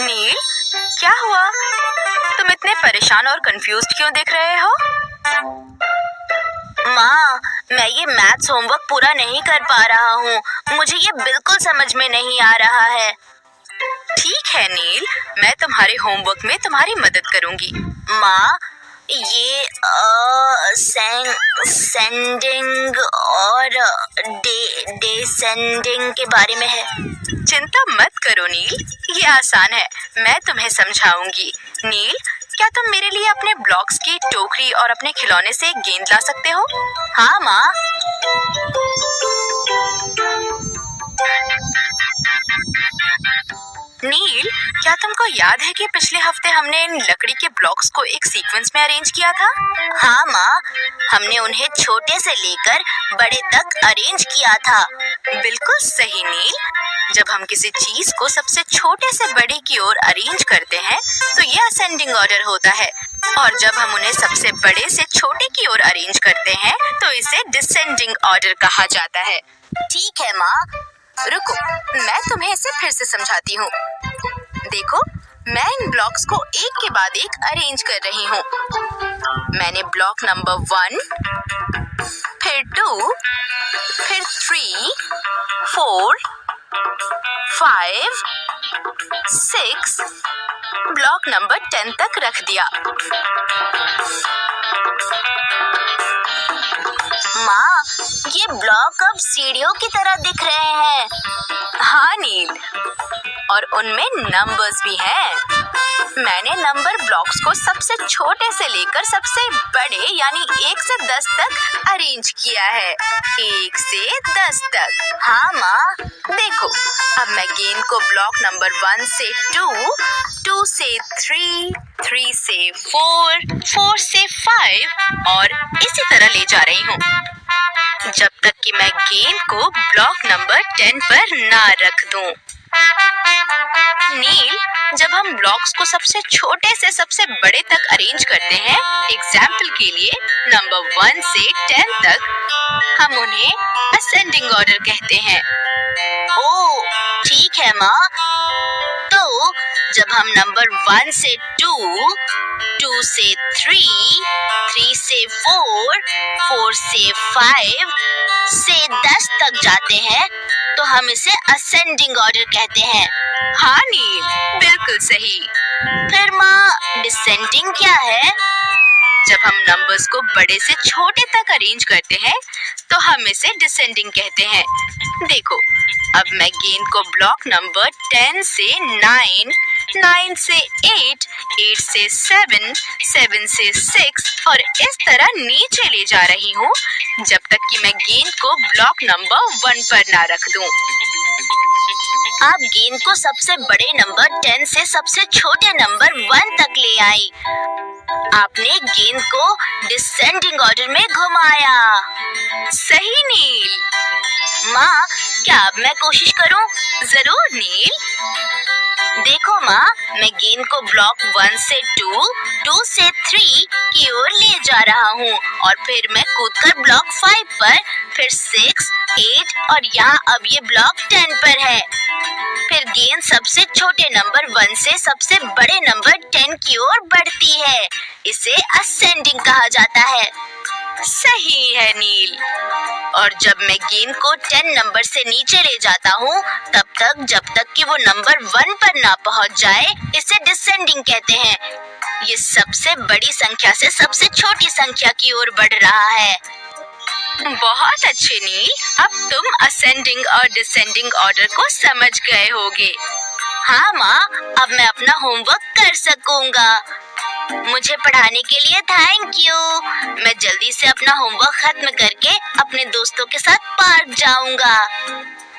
नील, क्या हुआ? तुम इतने परेशान और कंफ्यूज्ड क्यों दिख रहे हो? माँ, मैं ये मैथ्स होमवर्क पूरा नहीं कर पा रहा हूँ। मुझे ये बिल्कुल समझ में नहीं आ रहा है। ठीक है नील, मैं तुम्हारे होमवर्क में तुम्हारी मदद करूँगी। माँ, ये सेंडिंग और डिसेंडिंग के बारे में है। चिंता मत करो नील, ये आसान है, मैं तुम्हें समझाऊंगी। नील, क्या तुम मेरे लिए अपने ब्लॉक्स की टोकरी और अपने खिलौने से एक गेंद ला सकते हो? हाँ माँ। नील, क्या तुमको याद है कि पिछले हफ्ते हमने इन लकड़ी के ब्लॉक्स को एक सीक्वेंस में अरेंज किया था? हाँ माँ, हमने उन्हें छोटे से लेकर बड़े तक अरेंज किया था। बिल्कुल सही नील, जब हम किसी चीज को सबसे छोटे से बड़े की ओर अरेंज करते हैं तो ये असेंडिंग ऑर्डर होता है, और जब हम उन्हें सबसे बड़े से छोटे की ओर अरेंज करते हैं तो इसे डिसेंडिंग ऑर्डर कहा जाता है। ठीक है माँ, रुको, मैं तुम्हें इसे फिर से समझाती हूँ। देखो, मैं इन ब्लॉक्स को एक के बाद एक अरेंज कर रही हूँ। मैंने ब्लॉक नंबर 1, फिर 2, फिर 3, 4, 5, 6, ब्लॉक नंबर 10 तक रख दिया। माँ, ये ब्लॉक अब सीढ़ियों की तरह दिख रहे हैं। हाँ नील, और उनमें नंबर्स भी हैं। मैंने नंबर ब्लॉक्स को सबसे छोटे से लेकर सबसे बड़े यानी 1 से 10 तक अरेंज किया है। 1 से 10 तक। हाँ माँ, देखो, अब मैं गेंद को ब्लॉक नंबर 1 से 2, 2 से 3, 3 से 4, 4 से 5 और इसी तरह ले जा रही हूँ जब तक कि मैं गेंद को ब्लॉक नंबर 10 पर ना रख दूं। नील, जब हम ब्लॉक्स को सबसे छोटे से सबसे बड़े तक अरेंज करते हैं, एग्जाम्पल के लिए नंबर 1 से 10 तक, हम उन्हें असेंडिंग ऑर्डर कहते हैं। ओह, ठीक है माँ। तो जब हम नंबर 1 से 2, 2 से 3, 3 से 4, 4 से 5 से 10 तक जाते हैं तो हम इसे असेंडिंग ऑर्डर कहते हैं। हाँ नील, बिल्कुल सही। फिर माँ, डिसेंडिंग क्या है? जब हम नंबर्स को बड़े से छोटे तक अरेंज करते हैं तो हम इसे डिसेंडिंग कहते हैं। देखो, अब मैं गेंद को ब्लॉक नंबर 10 से 9, 9 से 8, 8 से 7, 7 से 6 और इस तरह नीचे ले जा रही हूँ जब तक कि मैं गेंद को ब्लॉक नंबर 1 पर ना रख दूं। आप गेंद को सबसे बड़े नंबर 10 से सबसे छोटे नंबर 1 तक ले आई। आपने गेंद को डिसेंडिंग ऑर्डर में घुमाया। सही नील। माँ, क्या अब मैं कोशिश करूं? जरूर नील। देखो माँ, मैं गेंद को ब्लॉक 1 से 2, 2 से 3 की ओर ले जा रहा हूँ और फिर मैं कूदकर ब्लॉक 5 पर, फिर 6, 8 और यहाँ अब ये ब्लॉक 10 पर है। फिर गेंद सबसे छोटे नंबर 1 से सबसे बड़े नंबर 10 की ओर बढ़ती है। इसे असेंडिंग कहा जाता है। सही है नील। और जब मैं गेंद को 10 नंबर से नीचे ले जाता हूँ तब तक जब तक कि वो नंबर 1 पर ना पहुँच जाए, इसे डिसेंडिंग कहते हैं। ये सबसे बड़ी संख्या से सबसे छोटी संख्या की ओर बढ़ रहा है। बहुत अच्छे नील, अब तुम असेंडिंग और डिसेंडिंग ऑर्डर को समझ गए होगे। हाँ माँ, अब मैं अपना होमवर्क कर सकूंगा। मुझे पढ़ाने के लिए थैंक यू। मैं जल्दी से अपना होमवर्क खत्म करके अपने दोस्तों के साथ पार्क जाऊंगा।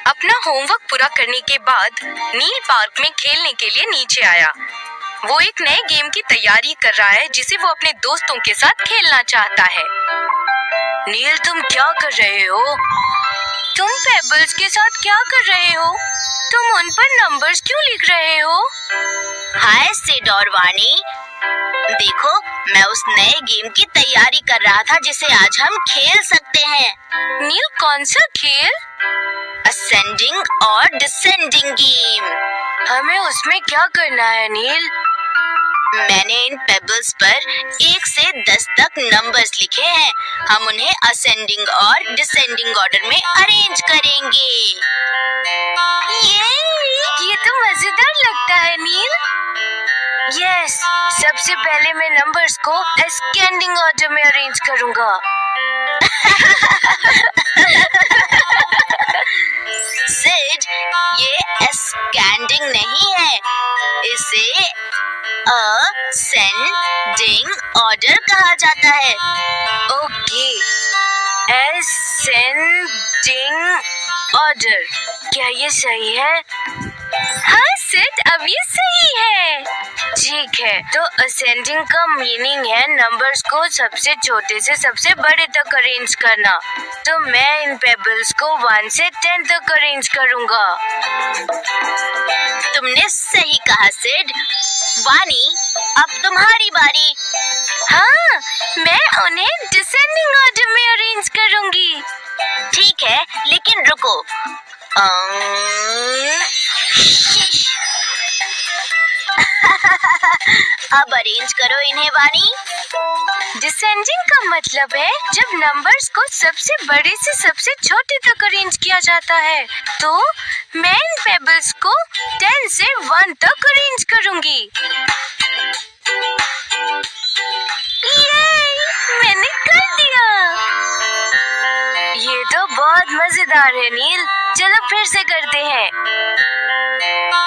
अपना होमवर्क पूरा करने के बाद नील पार्क में खेलने के लिए नीचे आया। वो एक नए गेम की तैयारी कर रहा है जिसे वो अपने दोस्तों के साथ खेलना चाहता है। नील, तुम क्या कर रहे हो? तुम पेबल्स के साथ क्या कर रहे हो? तुम उन पर नंबर्स क्यों लिख रहे हो? हाय सिड और वानी, देखो, मैं उस नए गेम की तैयारी कर रहा था जिसे आज हम खेल सकते हैं। नील, कौन सा खेल? असेंडिंग और डिसेंडिंग गेम। हमें उसमें क्या करना है नील? मैंने इन पेबल्स पर 1 से 10 तक नंबर्स लिखे हैं। हम उन्हें असेंडिंग और डिसेंडिंग ऑर्डर में अरेंज करेंगे। ये तो मजेदार लगता है नील। यस, सबसे पहले मैं नंबर्स को असेंडिंग ऑर्डर में अरेंज करूंगा। सिड, ये असेंडिंग नहीं है, इसे असेंडिंग ऑर्डर कहा जाता है। ओके, असेंडिंग ऑर्डर, क्या ये सही है? हाँ सिड, अब ये सही है। ठीक है, तो असेंडिंग का मीनिंग है नंबर्स को सबसे छोटे से सबसे बड़े तक अरेंज करना। तो मैं इन पेबल्स को 1 से 10 तक अरेंज करूंगा। तुमने सही कहा सिड। वानी, अब तुम्हारी बारी। हाँ, मैं उन्हें डिसेंडिंग ऑर्डर में अरेंज करूंगी। ठीक है, लेकिन रुको। अब अरेंज करो इन्हें वानी। डिसेंडिंग का मतलब है जब नंबर्स को सबसे बड़े से सबसे छोटे तक अरेंज किया जाता है। तो मैं इन पेबल्स को 10 से 1 तक अरेंज करूंगी। मैंने कर दिया। ये तो बहुत मजेदार है नील, चलो फिर से करते हैं।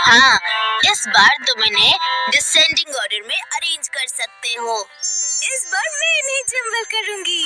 हाँ, इस बार तुम इन्हें डिसेंडिंग ऑर्डर में अरेंज कर सकते हो। इस बार मैं इन्हें जंबल करूंगी।